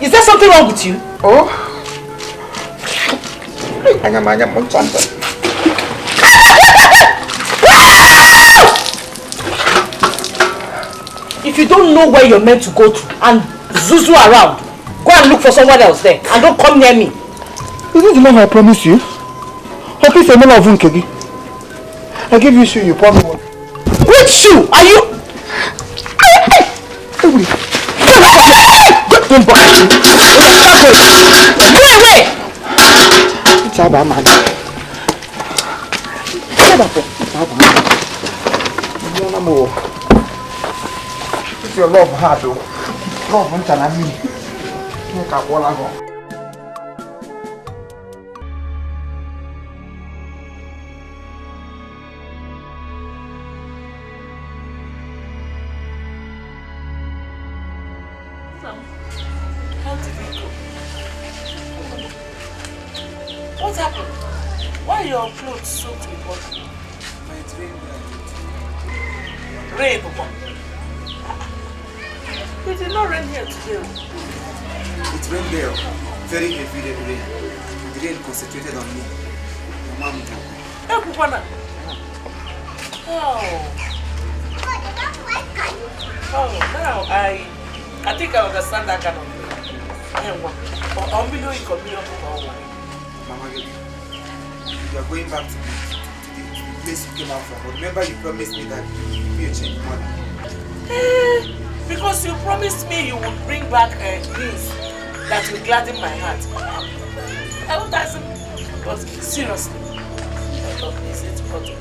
Is there something wrong with you? Oh. If you don't know where you're meant to go to and zuzu around, go and look for someone else there and don't come near me. Is this the man I promised you? Or please, I'm not of Nkegi. I gave you shoe, you promised one. Which shoe? Are you? Don't bother me. Go away! It's a bad man. It's your love hard though. Love won't tell me. You can't walk along. What happened? Why are your clothes soaked with water? It rained. Rain, Papa. It did not rain here today. It rained there. Very heavy rain. The rain concentrated on me. My mom too. Hey, Papa. Oh, now I think I understand that kind of thing. Mama, you are going back to the place you came out from. Remember you promised me that you would be a changed mother. Because you promised me you would bring back things that will gladden my heart. I won't ask him. But seriously, I thought is it got to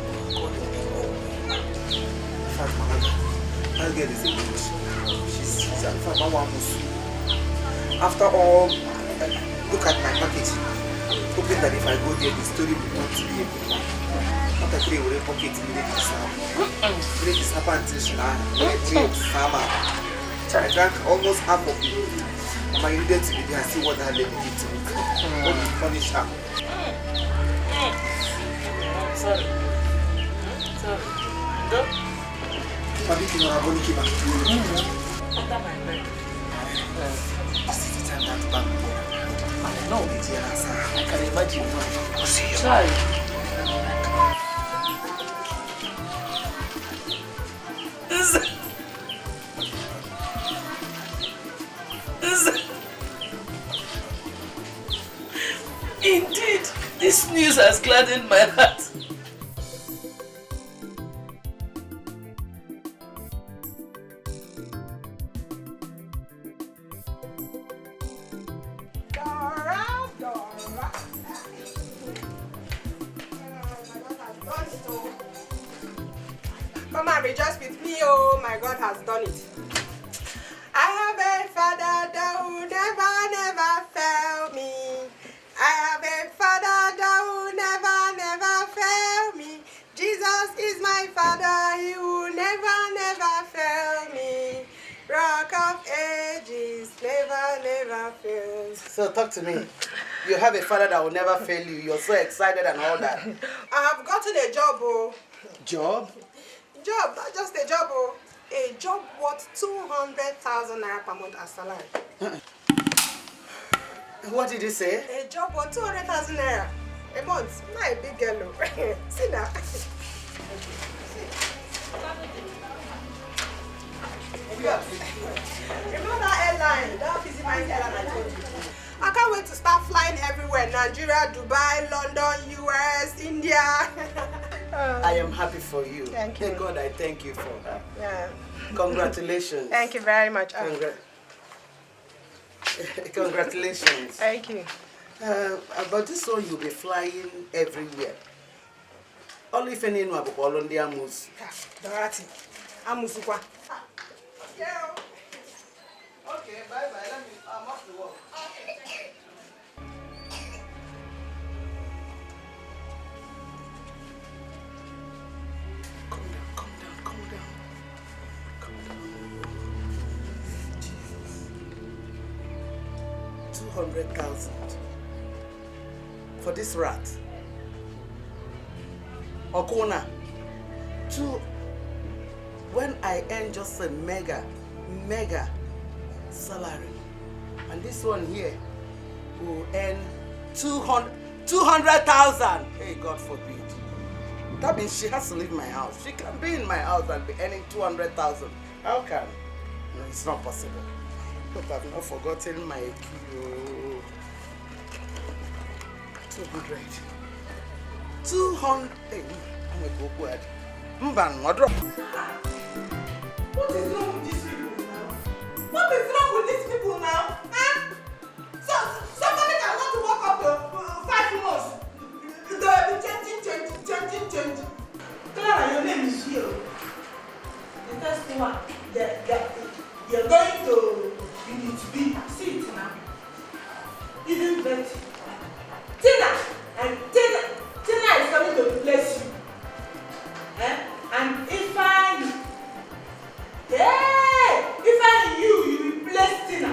In fact, Mama, that girl is a witch. She's a Mama. After all, look at my package. Hoping that if I go there, the story will not be a good one. After 3 will pocket immediately snap. Break the snapper until she I drank almost half of it. Mama, you needed to be there and see what that lady did to me. What will punish her? Sorry. Go. Mami, you know, I'm going to keep Under my bed. This is the time that back. No, it's here, sir. I can imagine. See you. Sorry. Indeed, this news has gladdened my heart. Come and rejoice with me, oh, my God has done it. I have a Father that will never fail me. I have a Father that will never fail me. Jesus is my Father, He will never fail me. Rock of ages, never fails. So talk to me. You have a father that will never fail you. You're so excited and all that. I have gotten a job, oh. Job? Job, not just a job, oh. A job worth 200,000 naira per month as salary. What did he say? A job worth 200,000 naira a month. Not a big girl. See now. Remember that airline? That busy mind airline I told you. I can't wait to start flying everywhere. Nigeria, Dubai, London, US, India. I am happy for you. Thank you. Thank God, I thank you for her. Yeah. Congratulations. Thank you very much. Congratulations. Thank you. About this one, you'll be flying everywhere. Only if any know about all on the Amus. Dorothy, Amusukwa. Okay, bye-bye. I'm off to work. Calm down. 200,000 for this rat. Okuna. When I earn just a mega salary, And this one here will earn 200,000. Hey, God forbid. That means she has to leave my house. She can be in my house and be earning 200,000. How can? No, it's not possible. Hope I've not forgotten my kilo. 200. 200. Hey, I'm a go word. Mban, what is wrong with these people now? What is wrong with these people now? Huh? So somebody can want to walk up to 5 months. They will be changing. Clara, your name is here. The first one, you're going to, you need to be, see it now. Even better. Tina is coming to replace you. And if I you replace Tina.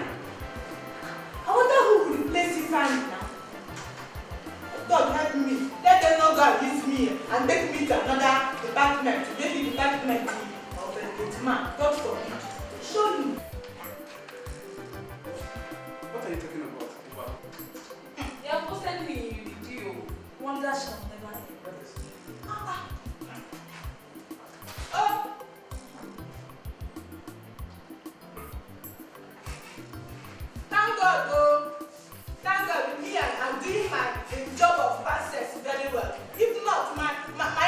I wonder who will replace Ifeanyi now. God help me. Let them know God gives me and take me to another department. Maybe department of the man. God forbid. Show me. What are you talking about? You have posted me in video. Wonder shall never end. Oh! Thank God, oh! Thank God, me I'm doing my job of process very well. If not, my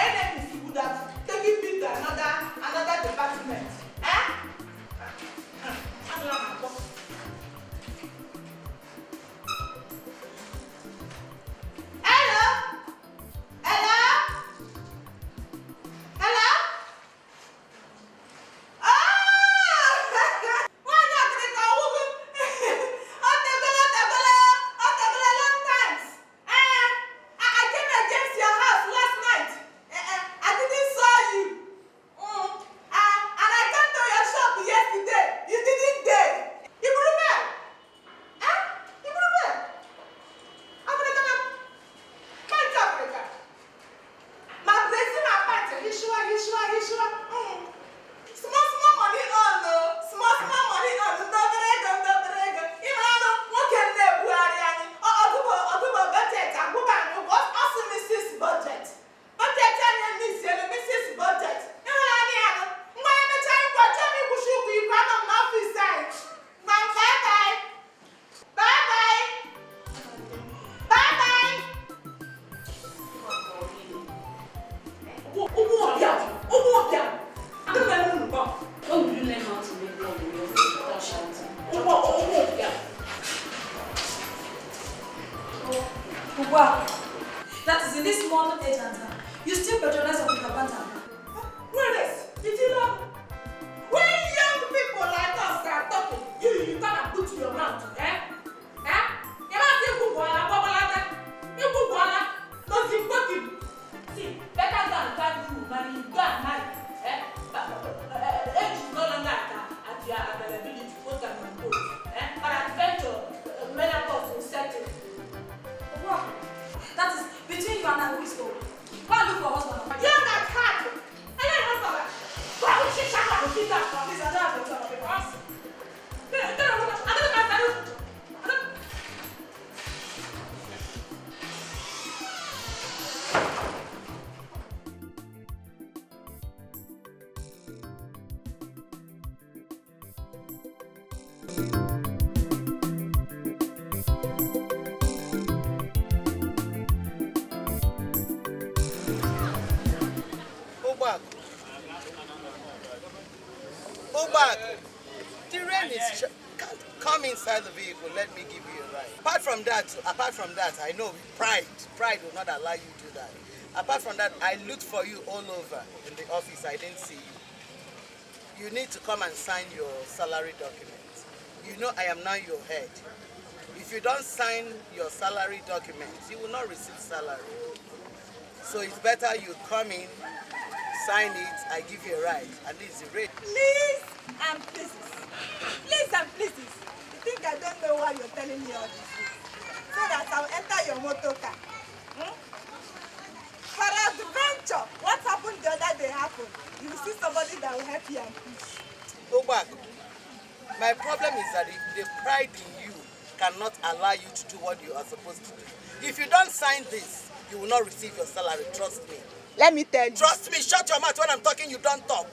enemies would have taken me to another department. That is in this modern age and time. You still patronize of the Kabata. Where did you know? When young people like us are talking, you come and put your mouth, eh? You must say, see, better go and find you, man. You go and marry, eh? Age is no longer at your availability, both and both, eh? But adventure, menopause will set in. Wow. That is between you and I, Wisdom. Go and look for husband. You're not hard. I don't know that. Why would she shut up and keep that from this? I don't have a job of us. Go back. The rain is come inside the vehicle. Let me give you a ride. Apart from that, I know pride will not allow you to do that. Apart from that, I looked for you all over in the office. I didn't see you. You need to come and sign your salary documents. You know I am now your head. If you don't sign your salary documents, you will not receive salary. So it's better you come in, sign it, I give you a ride. At least the rate. Please and pleases. Please and pleases. You think I don't know why you're telling me all this? So that I'll enter your motor car. For adventure, what happened the other day happened. You will see somebody that will help you and push. Go back. My problem is that the pride in you cannot allow you to do what you are supposed to do. If you don't sign this, you will not receive your salary. Trust me. Let me tell you. Trust me. Shut your mouth. When I'm talking, you don't talk.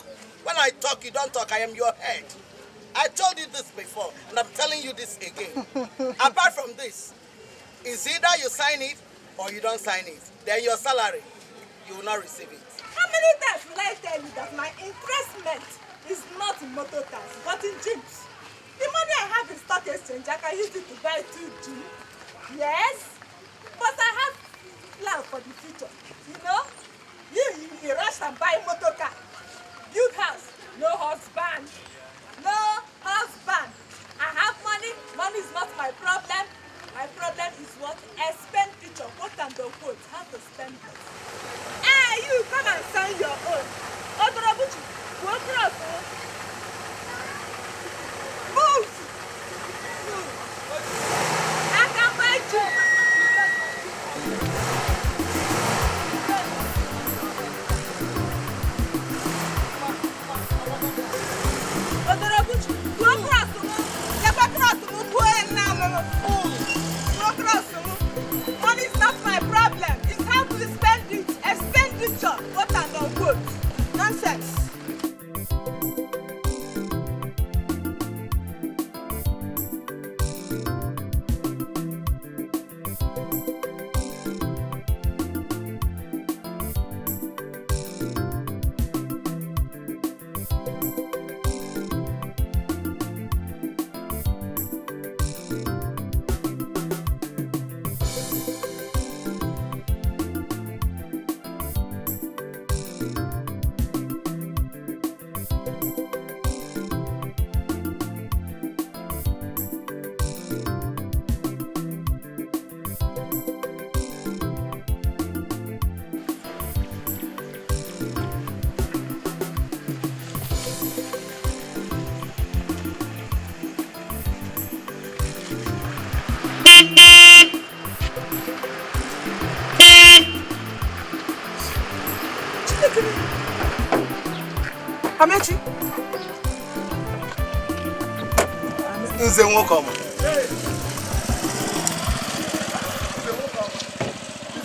When I talk, you don't talk. I am your head. I told you this before, and I'm telling you this again. Apart from this, it's either you sign it or you don't sign it. Then your salary, you will not receive it. How many times will I tell you that my investment is not in motor cars, but in gyms? The money I have in stock exchange, I can use it to buy 2 gyms. Yes, but I have plans for the future. You know, you rush and buy motor car, build house, no husband. No husband. I have money. Money is not my problem. My problem is what? Expenditure. What and the quote? How to spend it. Hey, you come and sign your own. Odorobuchi, go across. Move. I can buy you. Money is not my problem. It's how to spend it. Expenditure. What are no good? Nonsense. Amechi. Nze Nwokoma.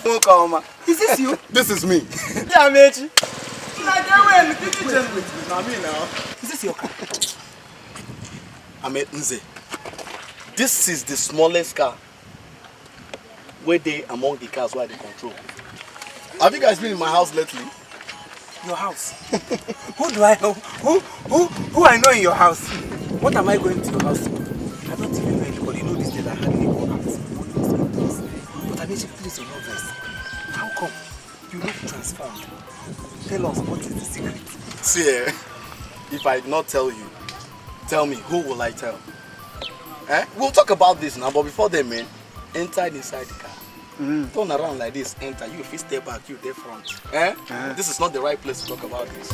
Nwokoma. Is this you? This is me. Yeah, Amechi. Is this your car? Nze. This is the smallest car where they among the cars where they control. Have you guys been in my house lately? Your house? Who do I know? Who I know in your house? What am I going to your house? I don't even know anybody. You know these days I hardly go out. But Amechi, please don't know this. How come you look transformed? Tell us, what is the secret? See, if I did not tell you, tell me, who will I tell? We'll talk about this now, but before then, man, enter inside the car. Turn around like this, enter. You if you step back, you there front. This is not the right place to talk about this.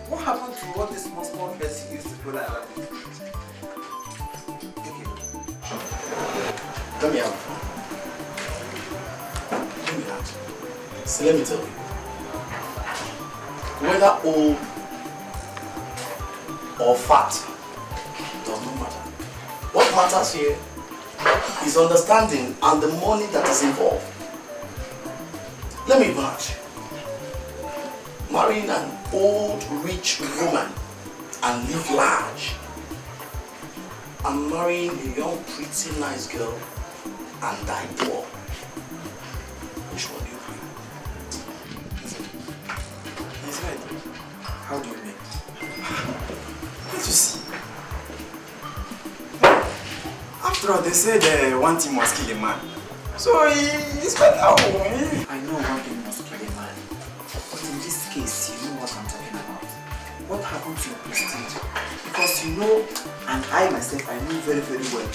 What happened to all these small pets you used to go like that? Let me out. So let me tell you. Whether old or fat does not matter. What matters here is understanding and the money that is involved. Let me match. Marrying an old rich woman and live large. I'm marrying a young pretty nice girl and die poor. Which one do you prefer? He's right. How do you mean? Can't you see? After all, they said one thing must kill a man. So he's better. I know one thing must kill a man. But in this case, you know what I'm talking about. What happened to your prestige? Because you know, and I myself, I know very, very well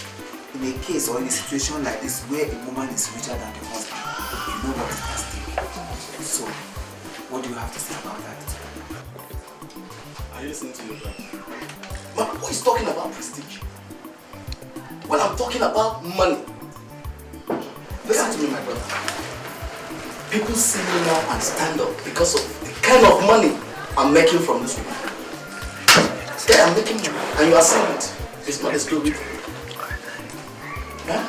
in a case or in a situation like this where a woman is richer than the husband, you know what is at stake. So, what do you have to say about that? Are you listening to your brother? Man, who is talking about prestige? When I'm talking about money. Listen to me, my brother. People see me now and stand up because of the kind of money I'm making from this woman. Yeah, I'm making money, and you are seeing it. It's not a story. Huh?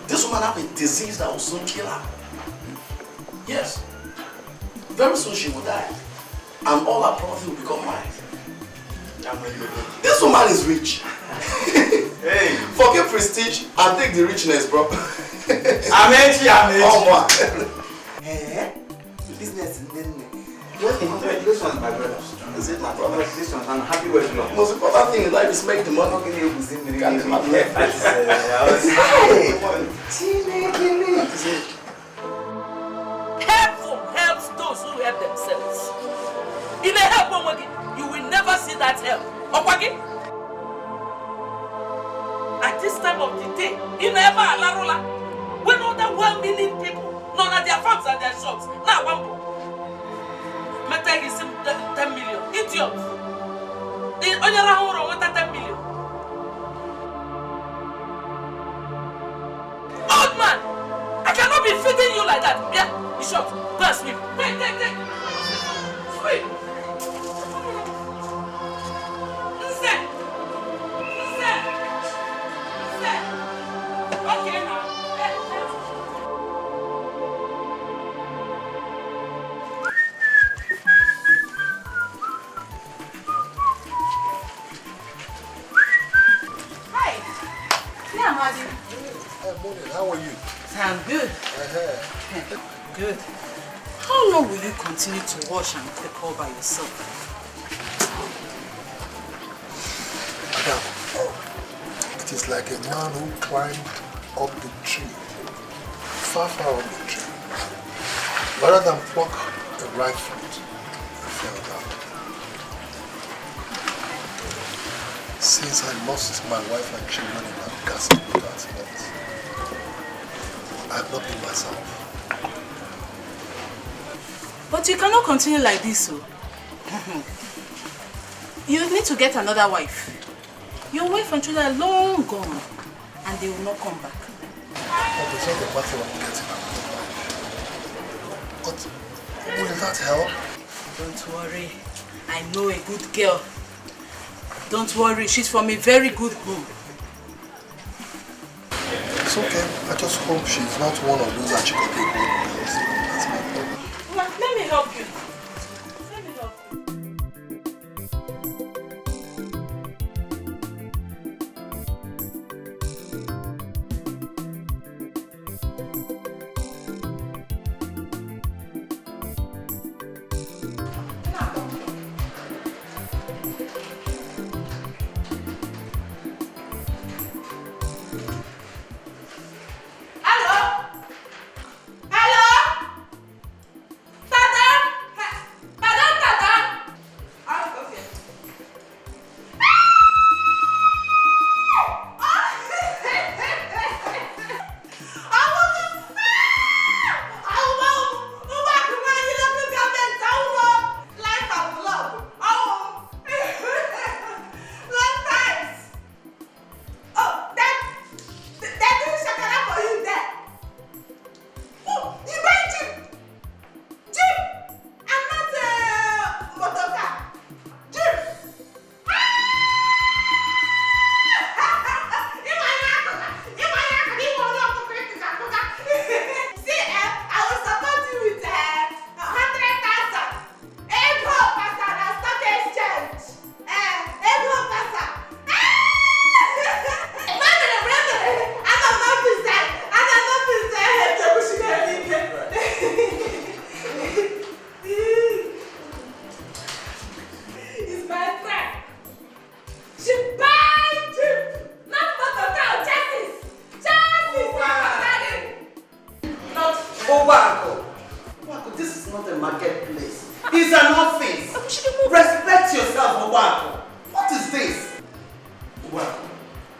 This woman has a disease that will soon kill her. Yes. Very soon she will die. And all her property will become mine. This woman is rich. Hey. Forget prestige and take the richness, bro. Amechi. Oh, man. Hey, business in the congratulations, my brother. Is it my brother? Congratulations and happy wedding. The most important thing in life is make the money. Helpful helps those who help themselves. In a help, you will never see that help. At this time of the day, in ever alarola, when other well-meaning people, none of their farms and their shops, now one. Meta is 10 million. Idiot. The Onyarahoro want 10 million. Old man, I cannot be feeding you like that. Yeah, you shot. Go and sleep. Take. Sleep. Okay now. Morning, how are you? I'm good. Good. How long will you continue to wash and take all by yourself? Madam, it is like a man who climbed up the tree, far up the tree. Rather than pluck the ripe fruit, he fell down. Since I lost my wife and children in that ghastly accident, I've not been myself. But you cannot continue like this, so. You need to get another wife. Your wife and children are long gone, and they will not come back. But it's not a matter of getting another wife. But will that help? Don't worry. I know a good girl. Don't worry, she's from a very good home. It's okay. I just hope she's not one of those Achikoke girls. That's my problem. Well, let me help you.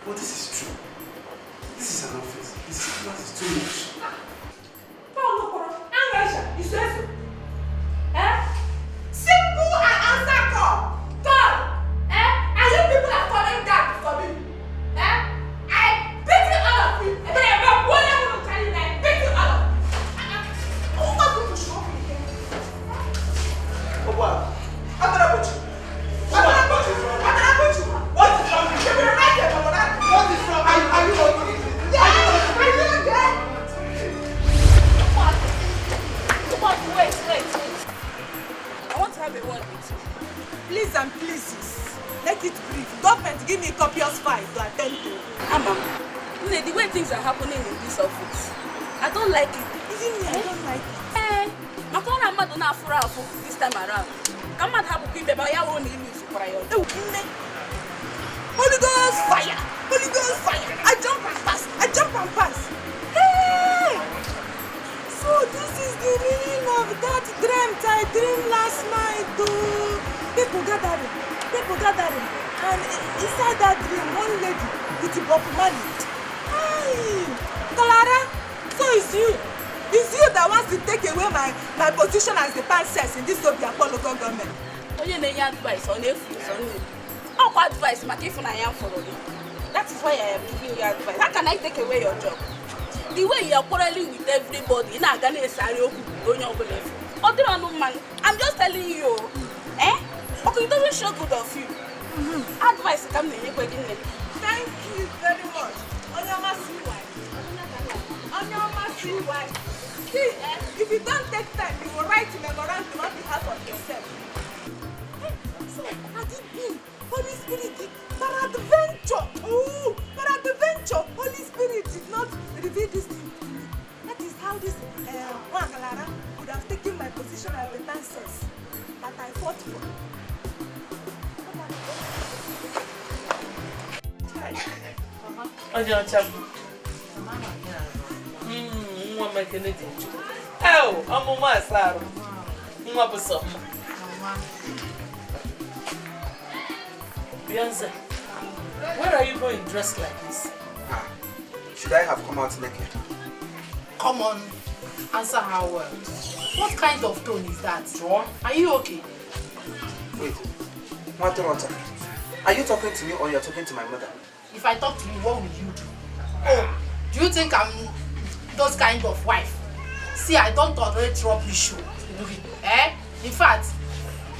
But this is true. This is an office. That is too much. Simple and answer call. Call. And you people are calling that for me. I pity all of you. I pity all of you. Who was going to show me here? Oh, wow. I'm gonna put you. What is wrong? What is wrong? You will write your mama. What is wrong? Are you okay? Yes. Are you okay? Wait. I want to have a word with you. Please and pleases. Make it brief. Government give me copious file to attend to. Mama, the way things are happening in this office, I don't like it. Even me, I don't like it. My corner mad on this time around. Come on, have a quick baby. I won't need music for you. Holy Ghost fire! Holy Ghost fire! I jump and pass. Hey! So this is the meaning of that dream I dreamed last night. People gathering. And inside that dream, one lady with a bob money. Hey! Clara, so it's you. It's you that wants to take away my position as the princess in this Apollo government. You need advice on advice, if I am following. That is why I am giving you advice. How can I take away your job? The way you are quarreling with everybody, I'm just telling you. Okay, it doesn't show good of you. Advice comes in. Thank you very much. On your mercy, wife. See, if you don't take time, you will write a memorandum on behalf of yourself. So, had it been Holy Spirit peradventure, Holy Spirit did not reveal this thing to me. That is how this Clara would have taken my position as the princess that I fought for. Beyonce, where are you going dressed like this? Should I have come out naked? Come on, answer her well. What kind of tone is that? John? Are you okay? Wait, what? Are you talking to me or you're talking to my mother? If I talk to you, what will you do? Oh, do you think I'm those kind of wife? See, I don't tolerate rubbish show. In fact,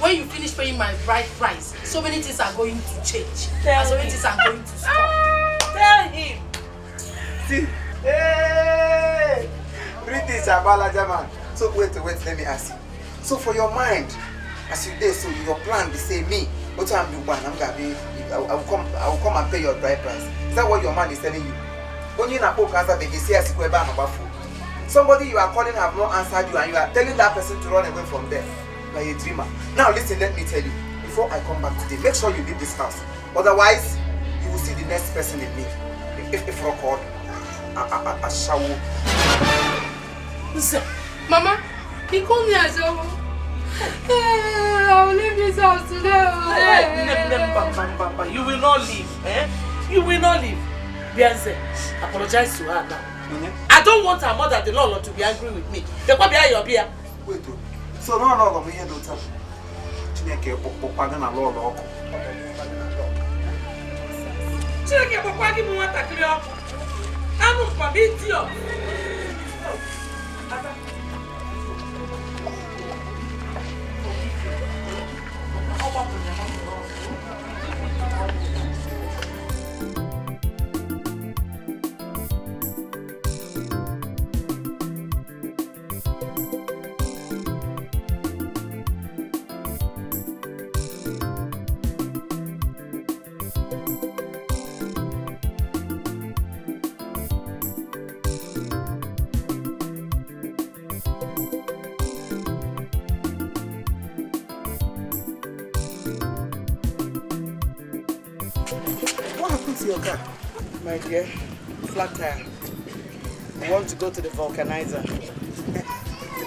when you finish paying my bride price, so many things are going to change. And so many things are going to stop. Tell him. See? Hey! British Abalaja man. So wait, let me ask you. So for your mind, as you did, so your plan be say me, what time do one? I will come and pay your bride price. Is that what your mind is telling you? When you na poke answer, they say as you go somebody you are calling have not answered you and you are telling that person to run away from there. Like a dreamer. Now listen, let me tell you. Before I come back today, make sure you leave this house. Otherwise, you will see the next person in me. If record, a shower. Listen, Mama, he called me a shower. I will leave this house today. You will not leave. You will not leave. Beyonce, apologize to her now. I don't want her mother, the Lord, to be angry with me. They come behind your beer. Wait, so no, I'm here to tell you. Chineke pokwaga na Lord ọkụ. Chineke pokwaga mu nwatakịrị ọkụ. Anụ mkpaba iti ọkụ. Your car? My dear, flat tire. I want to go to the vulcanizer. Let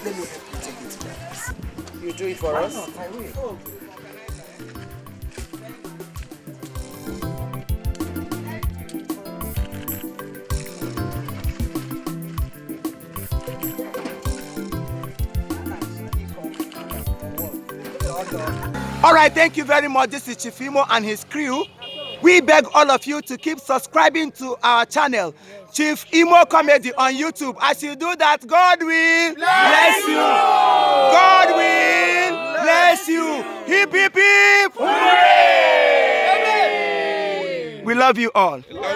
me help you take it to the house. You do it for us? Not? I will. Oh. All right, thank you very much. This is Chief Imo and his crew. We beg all of you to keep subscribing to our channel, Chief Imo Comedy on YouTube. As you do that, God will bless you. God will bless you. Hip, hip, hip. Hooray! We love you all.